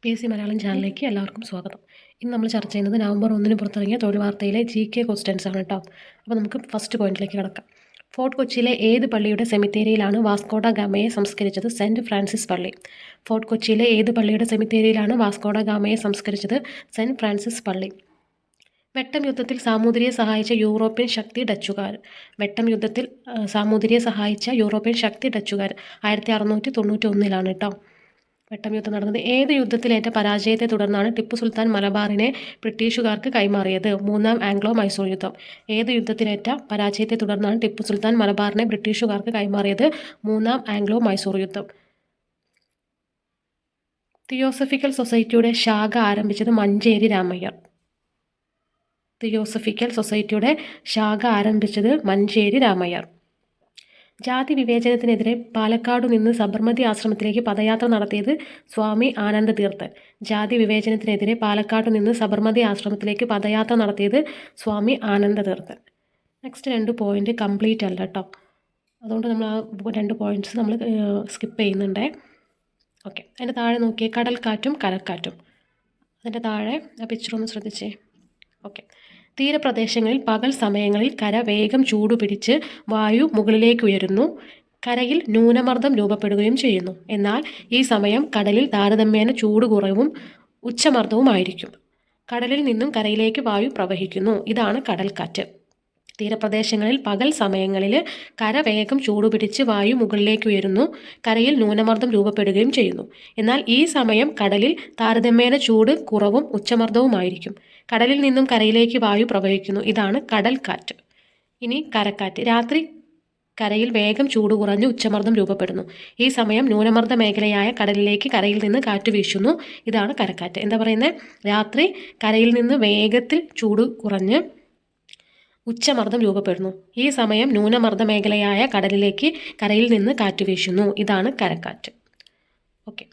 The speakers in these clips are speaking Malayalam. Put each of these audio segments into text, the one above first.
PSC മലയാളം ചാനലിലേക്ക് എല്ലാവർക്കും സ്വാഗതം. ഇന്ന് നമ്മൾ ചർച്ച ചെയ്യുന്നത് നവംബർ 1 പുറത്തിറങ്ങിയ തൊഴിൽ വാർത്തയിലെ GK ക്വസ്റ്റ്യൻസ് ആണ് കേട്ടോ. അപ്പോൾ നമുക്ക് ഫസ്റ്റ് പോയിന്റിലേക്ക് കിടക്കാം. ഫോർട്ട് കൊച്ചിയിലെ ഏത് പള്ളിയുടെ സെമിത്തേരിയിലാണ് വാസ്കോഡ ഗാമയെ സംസ്കരിച്ചത്? സെൻറ്റ് ഫ്രാൻസിസ് പള്ളി. ഫോർട്ട് കൊച്ചിയിലെ ഏത് പള്ളിയുടെ സെമിത്തേരിയിലാണ് വാസ്കോഡ ഗാമയെ സംസ്കരിച്ചത്? സെൻറ്റ് ഫ്രാൻസിസ് പള്ളി. വെട്ടം യുദ്ധത്തിൽ സാമൂതിരിയെ സഹായിച്ച യൂറോപ്യൻ ശക്തി ഡച്ചുകാർ. വെട്ടം യുദ്ധത്തിൽ സാമൂതിരിയെ സഹായിച്ച യൂറോപ്യൻ ശക്തി ഡച്ചുകാർ 1691 കേട്ടോ. വെട്ടം യുദ്ധം നടന്നത്. ഏത് യുദ്ധത്തിലേറ്റ പരാജയത്തെ തുടർന്നാണ് ടിപ്പു സുൽത്താൻ മലബാറിനെ ബ്രിട്ടീഷുകാർക്ക് കൈമാറിയത്? മൂന്നാം ആംഗ്ലോ മൈസൂർ യുദ്ധം. ഏത് യുദ്ധത്തിലേറ്റ പരാജയത്തെ തുടർന്നാണ് ടിപ്പു സുൽത്താൻ മലബാറിനെ ബ്രിട്ടീഷുകാർക്ക് കൈമാറിയത്? മൂന്നാം ആംഗ്ലോ മൈസൂർ യുദ്ധം. തിയോസഫിക്കൽ സൊസൈറ്റിയുടെ ശാഖ ആരംഭിച്ചത് മഞ്ചേരി രാമയ്യർ. തിയോസഫിക്കൽ സൊസൈറ്റിയുടെ ശാഖ ആരംഭിച്ചത് മഞ്ചേരി രാമയ്യർ. ജാതി വിവേചനത്തിനെതിരെ പാലക്കാടു നിന്ന് സബർമതി ആശ്രമത്തിലേക്ക് പദയാത്ര നടത്തിയത് സ്വാമി ആനന്ദ തീർത്ഥൻ. ജാതി വിവേചനത്തിനെതിരെ പാലക്കാടു നിന്ന് സബർമതി ആശ്രമത്തിലേക്ക് പദയാത്ര നടത്തിയത് സ്വാമി ആനന്ദ തീർത്ഥൻ. നെക്സ്റ്റ് 2 പോയിന്റ് കംപ്ലീറ്റ് അല്ല കേട്ടോ, അതുകൊണ്ട് നമ്മൾ ആ 2 പോയിന്റ്സ് നമ്മൾ സ്കിപ്പ് ചെയ്യുന്നുണ്ടേ. ഓക്കെ, അതിൻ്റെ താഴെ നോക്കിയേ, കടൽക്കാറ്റും കരക്കാറ്റും. അതിൻ്റെ താഴെ ആ പിക്ചറൊന്ന് ശ്രദ്ധിച്ചേ. ഓക്കെ, തീരപ്രദേശങ്ങളിൽ പകൽ സമയങ്ങളിൽ കര വേഗം ചൂടുപിടിച്ച് വായു മുകളിലേക്ക് ഉയരുന്നു. കരയിൽ ന്യൂനമർദ്ദം രൂപപ്പെടുകയും ചെയ്യുന്നു. എന്നാൽ ഈ സമയം കടലിൽ താരതമ്യേന ചൂട് കുറവും ഉച്ചമർദ്ദവുമായിരിക്കും. കടലിൽ നിന്നും കരയിലേക്ക് വായു പ്രവഹിക്കുന്നു. ഇതാണ് കടൽക്കാറ്റ്. തീരപ്രദേശങ്ങളിൽ പകൽ സമയങ്ങളിൽ കര വേഗം ചൂടുപിടിച്ച് വായു മുകളിലേക്ക് ഉയരുന്നു. കരയിൽ ന്യൂനമർദ്ദം രൂപപ്പെടുകയും ചെയ്യുന്നു. എന്നാൽ ഈ സമയം കടലിൽ താരതമ്യേന ചൂട് കുറവും ഉച്ചമർദ്ദവുമായിരിക്കും. കടലിൽ നിന്നും കരയിലേക്ക് വായു പ്രവഹിക്കുന്നു. ഇതാണ് കടൽക്കാറ്റ്. ഇനി കരക്കാറ്റ്. രാത്രി കരയിൽ വേഗം ചൂട് കുറഞ്ഞ് ഉച്ചമർദ്ദം രൂപപ്പെടുന്നു. ഈ സമയം ന്യൂനമർദ്ദ മേഖലയായ കടലിലേക്ക് കരയിൽ നിന്ന് കാറ്റ് വീശുന്നു. ഇതാണ് കരക്കാറ്റ്. എന്താ പറയുന്നത്? രാത്രി കരയിൽ നിന്ന് വേഗത്തിൽ ചൂട് കുറഞ്ഞ് ഉച്ചമർദ്ദം രൂപപ്പെടുന്നു. ഈ സമയം ന്യൂനമർദ്ദ മേഖലയായ കടലിലേക്ക് കരയിൽ നിന്ന് കാറ്റ് വീശുന്നു. ഇതാണ് കരക്കാറ്റ്. ഓക്കെ,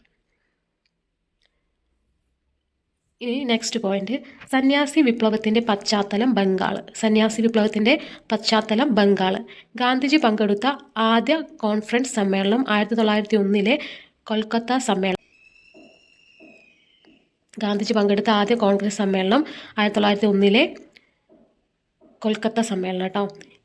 ഇനി നെക്സ്റ്റ് പോയിന്റ്, സന്യാസി വിപ്ലവത്തിൻ്റെ പശ്ചാത്തലം ബംഗാൾ. സന്യാസി വിപ്ലവത്തിൻ്റെ പശ്ചാത്തലം ബംഗാൾ. ഗാന്ധിജി പങ്കെടുത്ത ആദ്യ കോൺഫറൻസ് സമ്മേളനം 1901 കൊൽക്കത്ത സമ്മേളനം. ഗാന്ധിജി പങ്കെടുത്ത ആദ്യ കോൺഗ്രസ് സമ്മേളനം 1901 കൊൽക്കത്ത സമ്മേളനം കേട്ടോ.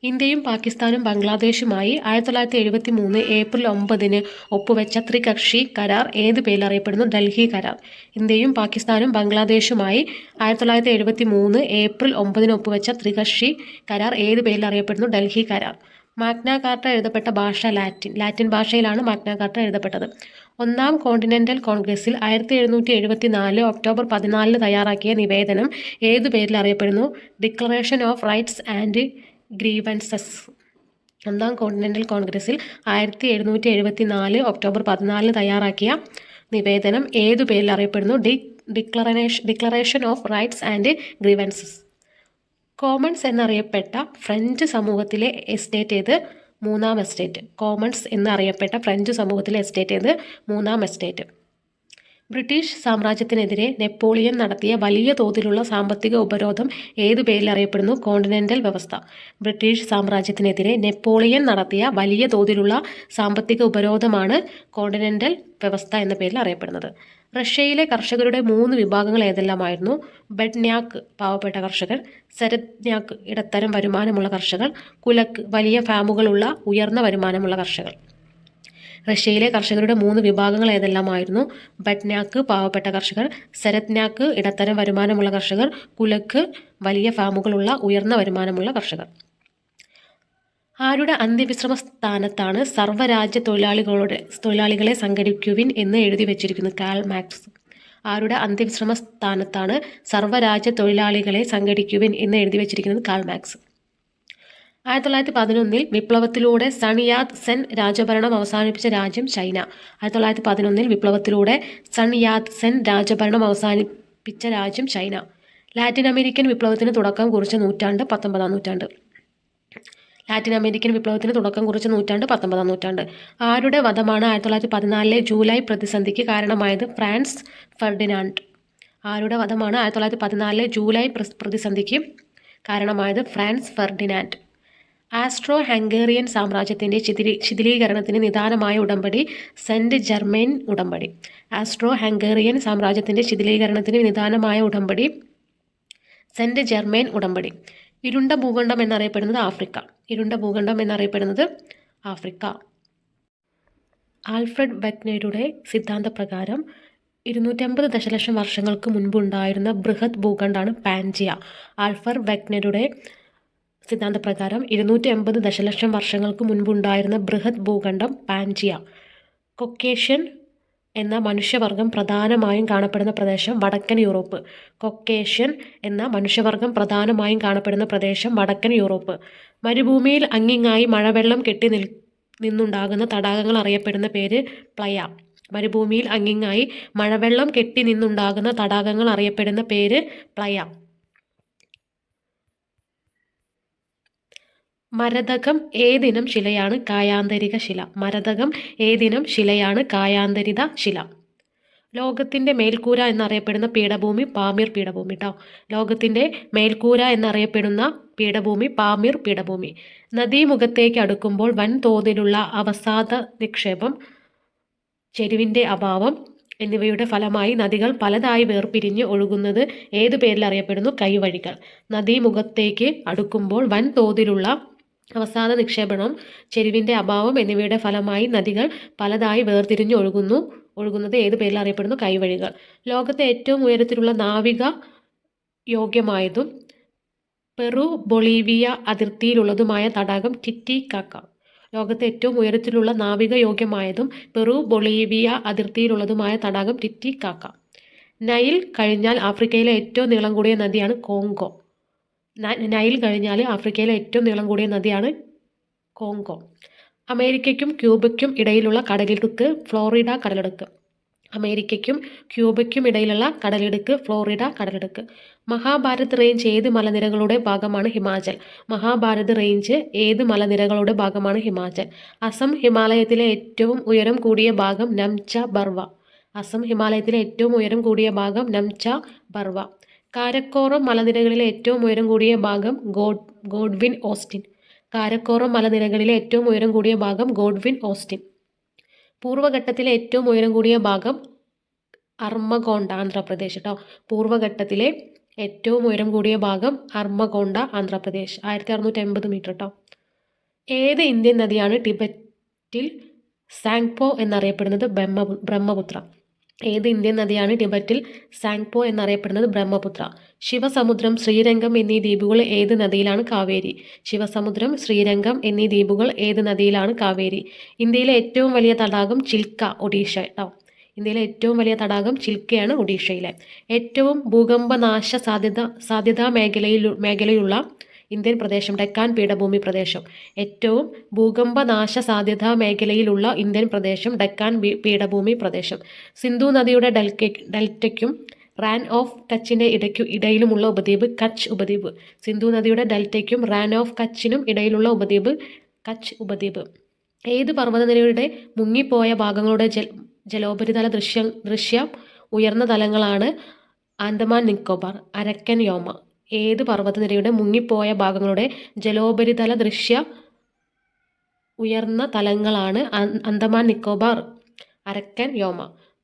ഇന്ത്യയും പാകിസ്ഥാനും ബംഗ്ലാദേശുമായി 1973 ഏപ്രിൽ 9 ഒപ്പുവെച്ച ത്രികക്ഷി കരാർ ഏത് പേരിൽ അറിയപ്പെടുന്നു? ഡൽഹി കരാർ. ഇന്ത്യയും പാകിസ്ഥാനും ബംഗ്ലാദേശുമായി 1973 ഏപ്രിൽ 9 ഒപ്പുവെച്ച ത്രികക്ഷി കരാർ ഏത് പേരിൽ അറിയപ്പെടുന്നു? ഡൽഹി കരാർ. മാഗ്ന കാർട്ട എഴുതപ്പെട്ട ഭാഷ ലാറ്റിൻ. ലാറ്റിൻ ഭാഷയിലാണ് മാഗ്ന കാർട്ട എഴുതപ്പെട്ടത്. ഒന്നാം കോണ്ടിനെൻ്റൽ കോൺഗ്രസിൽ 1774 ഒക്ടോബർ 14 തയ്യാറാക്കിയ നിവേദനം ഏതു പേരിൽ അറിയപ്പെടുന്നു? Declaration of rights and grievances. ഒന്നാം കോണ്ടിനെൻ്റൽ കോൺഗ്രസിൽ 1774 ഒക്ടോബർ 14 തയ്യാറാക്കിയ നിവേദനം ഏതു പേരിൽ അറിയപ്പെടുന്നു? Declaration of rights and grievances. Commons എന്നറിയപ്പെട്ട ഫ്രഞ്ച് സമൂഹത്തിലെ എസ്റ്റേറ്റ് ഏത്? മൂന്നാം എസ്റ്റേറ്റ്. കോമൺസ് എന്നറിയപ്പെട്ട ഫ്രഞ്ച് സമൂഹത്തിലെ എസ്റ്റേറ്റ് ഏത്? മൂന്നാം എസ്റ്റേറ്റ്. ബ്രിട്ടീഷ് സാമ്രാജ്യത്തിനെതിരെ നെപ്പോളിയൻ നടത്തിയ വലിയ തോതിലുള്ള സാമ്പത്തിക ഉപരോധം ഏതു പേരിൽ അറിയപ്പെടുന്നു? കോണ്ടിനെൻ്റൽ വ്യവസ്ഥ. ബ്രിട്ടീഷ് സാമ്രാജ്യത്തിനെതിരെ നെപ്പോളിയൻ നടത്തിയ വലിയ തോതിലുള്ള സാമ്പത്തിക ഉപരോധമാണ് കോണ്ടിനെൻ്റൽ വ്യവസ്ഥ എന്ന പേരിൽ അറിയപ്പെടുന്നത്. റഷ്യയിലെ കർഷകരുടെ 3 വിഭാഗങ്ങൾ ഏതെല്ലാമായിരുന്നു? ബെഡ്ന്യാക്ക് പാവപ്പെട്ട കർഷകർ, സെരദ്ന്യാക്ക് ഇടത്തരം വരുമാനമുള്ള കർഷകർ, കുലക്ക് വലിയ ഫാമുകളുള്ള ഉയർന്ന വരുമാനമുള്ള കർഷകർ. റഷ്യയിലെ കർഷകരുടെ 3 വിഭാഗങ്ങൾ ഏതെല്ലാമായിരുന്നു? ബെഡ്ന്യാക്ക് പാവപ്പെട്ട കർഷകർ, സെരദ്ന്യാക്ക് ഇടത്തരം വരുമാനമുള്ള കർഷകർ, കുലക്ക് വലിയ ഫാമുകളുള്ള ഉയർന്ന വരുമാനമുള്ള കർഷകർ. ആരുടെ അന്ത്യവിശ്രമ സ്ഥാനത്താണ് സർവ്വരാജ്യ തൊഴിലാളികളെ സംഘടിക്കുവിൻ എന്ന് എഴുതി വച്ചിരിക്കുന്നത്? Karl Marx. ആരുടെ അന്ത്യവിശ്രമ സ്ഥാനത്താണ് സർവ്വരാജ്യ തൊഴിലാളികളെ സംഘടിക്കുവിൻ എന്ന് എഴുതി വച്ചിരിക്കുന്നത്? Karl Marx. 1911 വിപ്ലവത്തിലൂടെ സൺ യാത് സെൻ രാജഭരണം അവസാനിപ്പിച്ച രാജ്യം ചൈന. 1911 വിപ്ലവത്തിലൂടെ സൺ യാത് സെൻ രാജഭരണം അവസാനിപ്പിച്ച രാജ്യം ചൈന. ലാറ്റിൻ അമേരിക്കൻ വിപ്ലവത്തിന് തുടക്കം കുറിച്ച നൂറ്റാണ്ട് 19-ാം നൂറ്റാണ്ട്. ലാറ്റിൻ അമേരിക്കൻ വിപ്ലവത്തിന് തുടക്കം കുറിച്ച നൂറ്റാണ്ട് 19-ാം നൂറ്റാണ്ട്. ആരുടെ വധമാണ് 1914 ജൂലൈ പ്രതിസന്ധിക്ക് കാരണമായത്? France Ferdinand. ആരുടെ വധമാണ് 1914 ജൂലൈ പ്രതിസന്ധിക്ക് കാരണമായത്? France Ferdinand. ആസ്ട്രോ ഹംഗേറിയൻ സാമ്രാജ്യത്തിൻ്റെ ശിഥിലീകരണത്തിന് നിദാനമായ ഉടമ്പടി സെൻറ്റ് ജർമെയിൻ ഉടമ്പടി. ആസ്ട്രോ ഹംഗേറിയൻ സാമ്രാജ്യത്തിൻ്റെ ശിഥിലീകരണത്തിന് നിദാനമായ ഉടമ്പടി സെൻറ്റ് ജർമെയിൻ ഉടമ്പടി. ഇരുണ്ട ഭൂഖണ്ഡം എന്നറിയപ്പെടുന്നത് ആഫ്രിക്ക. ഇരുണ്ട ഭൂഖണ്ഡം എന്നറിയപ്പെടുന്നത് ആഫ്രിക്ക. ആൽഫ്രഡ് വെഗ്നറുടെ സിദ്ധാന്തപ്രകാരം 250 ദശലക്ഷം വർഷങ്ങൾക്ക് മുൻപുണ്ടായിരുന്ന ബൃഹത് ഭൂഖണ്ഡമാണ് പാൻജിയ. ആൽഫ്രഡ് വെഗ്നറുടെ സിദ്ധാന്തപ്രകാരം 250 ദശലക്ഷം വർഷങ്ങൾക്ക് മുൻപുണ്ടായിരുന്ന ബൃഹത് ഭൂഖണ്ഡം പാൻജിയ. കൊക്കേഷ്യൻ എന്ന മനുഷ്യവർഗം പ്രധാനമായും കാണപ്പെടുന്ന പ്രദേശം വടക്കൻ യൂറോപ്പ്. കൊക്കേഷ്യൻ എന്ന മനുഷ്യവർഗം പ്രധാനമായും കാണപ്പെടുന്ന പ്രദേശം വടക്കൻ യൂറോപ്പ്. മരുഭൂമിയിൽ അങ്ങിങ്ങായി മഴവെള്ളം കെട്ടി നിന്നുണ്ടാകുന്ന തടാകങ്ങൾ അറിയപ്പെടുന്ന പേര് പ്ലയ. മരുഭൂമിയിൽ അങ്ങിങ്ങായി മഴവെള്ളം കെട്ടി നിന്നുണ്ടാകുന്ന തടാകങ്ങൾ അറിയപ്പെടുന്ന പേര് പ്ലയ. മരതകം ഏതിനം ശിലയാണ് കായാന്തരിക ശില? മരതകം ഏതിനം ശിലയാണ് കായാന്തരിത ശില? ലോകത്തിൻ്റെ മേൽക്കൂര എന്നറിയപ്പെടുന്ന പീഠഭൂമി പാമീർ പീഠഭൂമി കേട്ടോ. ലോകത്തിൻ്റെ മേൽക്കൂര എന്നറിയപ്പെടുന്ന പീഠഭൂമി പാമീർ പീഠഭൂമി. നദീമുഖത്തേക്ക് അടുക്കുമ്പോൾ വൻതോതിലുള്ള അവസാദ നിക്ഷേപം, ചെരിവിൻ്റെ അഭാവം എന്നിവയുടെ ഫലമായി നദികൾ പലതായി വേർപിരിഞ്ഞ് ഒഴുകുന്നത് ഏതു പേരിൽ അറിയപ്പെടുന്നു? കൈവഴികൾ. നദീമുഖത്തേക്ക് അടുക്കുമ്പോൾ വൻതോതിലുള്ള അവസാദ നിക്ഷേപണം, ചെരിവിൻ്റെ അഭാവം എന്നിവയുടെ ഫലമായി നദികൾ പലതായി വേർതിരിഞ്ഞ് ഒഴുകുന്നത് ഏത് പേരിൽ അറിയപ്പെടുന്നു? കൈവഴികൾ. ലോകത്തെ ഏറ്റവും ഉയരത്തിലുള്ള നാവിക യോഗ്യമായതും പെറു ബൊളീവിയ അതിർത്തിയിലുള്ളതുമായ തടാകം ടിറ്റിക്കാക്ക. ലോകത്തെ ഏറ്റവും ഉയരത്തിലുള്ള നാവിക യോഗ്യമായതും പെറു ബൊളീവിയ അതിർത്തിയിലുള്ളതുമായ തടാകം ടിറ്റിക്കാക്ക. നൈൽ കഴിഞ്ഞാൽ ആഫ്രിക്കയിലെ ഏറ്റവും നീളം കൂടിയ നദിയാണ് കോങ്കോ. നൈൽ കഴിഞ്ഞാൽ ആഫ്രിക്കയിലെ ഏറ്റവും നീളം കൂടിയ നദിയാണ് കോങ്കോ. അമേരിക്കയ്ക്കും ക്യൂബയ്ക്കും ഇടയിലുള്ള കടലിടുക്ക് ഫ്ലോറിഡ കടലിടുക്ക്. അമേരിക്കയ്ക്കും ക്യൂബയ്ക്കും ഇടയിലുള്ള കടലിടുക്ക് ഫ്ലോറിഡ കടലിടുക്ക്. മഹാഭാരത് റേഞ്ച് ഏത് മലനിരകളുടെ ഭാഗമാണ്? ഹിമാചൽ. മഹാഭാരത് റേഞ്ച് ഏത് മലനിരകളുടെ ഭാഗമാണ്? ഹിമാചൽ. അസം ഹിമാലയത്തിലെ ഏറ്റവും ഉയരം കൂടിയ ഭാഗം നംച ബർവ. അസം ഹിമാലയത്തിലെ ഏറ്റവും ഉയരം കൂടിയ ഭാഗം നംച ബർവ. കാരക്കോറം മലനിരകളിലെ ഏറ്റവും ഉയരം കൂടിയ ഭാഗം ഗോഡ്വിൻ ഓസ്റ്റിൻ. കാരക്കോറം മലനിരകളിലെ ഏറ്റവും ഉയരം കൂടിയ ഭാഗം ഗോഡ്വിൻ ഓസ്റ്റിൻ. പൂർവ്വഘട്ടത്തിലെ ഏറ്റവും ഉയരം കൂടിയ ഭാഗം അർമ്മഗോണ്ട ആന്ധ്രാപ്രദേശ് കേട്ടോ. പൂർവ്വഘട്ടത്തിലെ ഏറ്റവും ഉയരം കൂടിയ ഭാഗം അർമ്മഗോണ്ട ആന്ധ്രാപ്രദേശ്. 1680 മീറ്റർ കേട്ടോ. ഏത് ഇന്ത്യൻ നദിയാണ് ടിബറ്റിൽ സാങ്പോ എന്നറിയപ്പെടുന്നത്? ബ്രഹ്മപുത്ര. ഏത് ഇന്ത്യൻ നദിയാണ് ടിബറ്റിൽ സാങ്പോ എന്നറിയപ്പെടുന്നത്? ബ്രഹ്മപുത്ര. ശിവസമുദ്രം, ശ്രീരംഗം എന്നീ ദ്വീപുകൾ ഏത് നദിയിലാണ്? കാവേരി. ശിവസമുദ്രം, ശ്രീരംഗം എന്നീ ദ്വീപുകൾ ഏത് നദിയിലാണ്? കാവേരി. ഇന്ത്യയിലെ ഏറ്റവും വലിയ തടാകം ചിൽക്ക, ഒഡീഷ കേട്ടോ. ഇന്ത്യയിലെ ഏറ്റവും വലിയ തടാകം ചിൽക്കയാണ് ഒഡീഷയിലെ. ഏറ്റവും ഭൂകമ്പനാശ സാധ്യതാ മേഖലയുള്ള ഇന്ത്യൻ പ്രദേശം ഡെക്കാൻ പീഠഭൂമി പ്രദേശം. ഏറ്റവും ഭൂകമ്പനാശ സാധ്യതാ മേഖലയിലുള്ള ഇന്ത്യൻ പ്രദേശം ഡെക്കാൻ പീഠഭൂമി പ്രദേശം. സിന്ധു നദിയുടെ ഡെൽറ്റയ്ക്കും റാൻ ഓഫ് കച്ചിൻ്റെ ഇടയിലുമുള്ള ഉപദ്വീപ് കച്ച് ഉപദ്വീപ്. സിന്ധു നദിയുടെ ഡെൽറ്റയ്ക്കും റാൻ ഓഫ് കച്ചിനും ഇടയിലുള്ള ഉപദ്വീപ് കച്ച് ഉപദ്വീപ്. ഏത് പർവ്വതനിരയുടെ മുങ്ങിപ്പോയ ഭാഗങ്ങളുടെ ജലോപരിതല ദൃശ്യം ഉയർന്ന തലങ്ങളാണ്? ആൻഡമാൻ നിക്കോബാർ. അരക്കൻ യോമ. ഏത് പർവ്വതനിരയുടെ മുങ്ങിപ്പോയ ഭാഗങ്ങളുടെ ജലോപരിതല ഉയർന്ന തലങ്ങളാണ്? ആൻഡമാൻ നിക്കോബാർ. അരക്കൻ യോമ.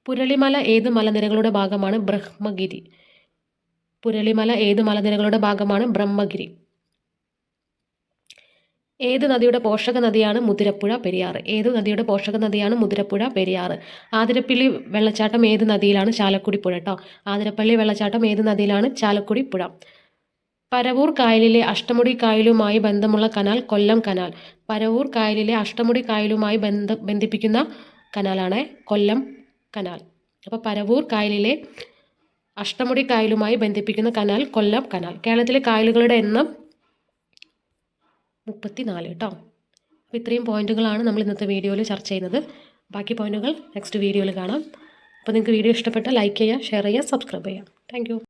പുരളിമല ഏത് മലനിരകളുടെ ഭാഗമാണ്? ബ്രഹ്മഗിരി. പുരളിമല ഏത് മലനിരകളുടെ ഭാഗമാണ്? ബ്രഹ്മഗിരി. ഏത് നദിയുടെ പോഷക നദിയാണ്? മുതിരപ്പുഴ പെരിയാർ. ഏത് നദിയുടെ പോഷക നദിയാണ്? മുതിരപ്പുഴ പെരിയാർ. ആതിരപ്പള്ളി വെള്ളച്ചാട്ടം ഏത് നദിയിലാണ്? ചാലക്കുടി പുഴ കേട്ടോ. ആതിരപ്പള്ളി വെള്ളച്ചാട്ടം ഏത് നദിയിലാണ്? ചാലക്കുടി പുഴ. പരവൂർ കായലിലെ അഷ്ടമുടി കായലുമായി ബന്ധമുള്ള കനാൽ കൊല്ലം കനാൽ. പരവൂർ കായലിലെ അഷ്ടമുടി കായലുമായി ബന്ധിപ്പിക്കുന്ന കനാലാണ് കൊല്ലം കനാൽ. അപ്പോൾ പരവൂർ കായലിലെ അഷ്ടമുടി കായലുമായി ബന്ധിപ്പിക്കുന്ന കനാൽ കൊല്ലം കനാൽ. കേരളത്തിലെ കായലുകളുടെ എണ്ണം 34 കേട്ടോ. അപ്പോൾ ഇത്രയും പോയിന്റുകളാണ് നമ്മൾ ഇന്നത്തെ വീഡിയോയിൽ ചർച്ച ചെയ്യുന്നത്. ബാക്കി പോയിന്റുകൾ നെക്സ്റ്റ് വീഡിയോയിൽ കാണാം. അപ്പോൾ നിങ്ങൾക്ക് വീഡിയോ ഇഷ്ടപ്പെട്ടാൽ ലൈക്ക് ചെയ്യുക, ഷെയർ ചെയ്യുക, സബ്സ്ക്രൈബ് ചെയ്യുക. താങ്ക്